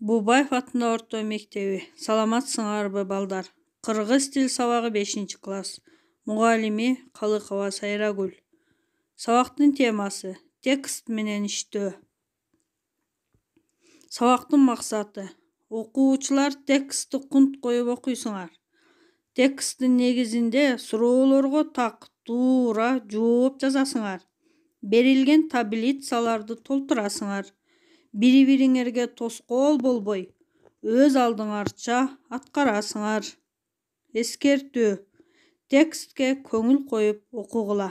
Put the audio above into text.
Бубаев атында орто мектеби. Саламатсыңарбы балдар? Кыргыз тил сабагы 5 класс. Мугалими Калыкова Сайрагүл. Сабактын темасы текст менен иштөө. Сабактын максаты: окуучулар текстти кунт коюп окуйсуңар. Тексттин негизинде суроолорго так, туура жооп жазасыңар. Берилген таблицаларды толтурасыңар. Бири-бириңерге тоскоол болбой, өз алдыңарча аткарасыңар. Эскертүү: текстке көңүл коюп окугула.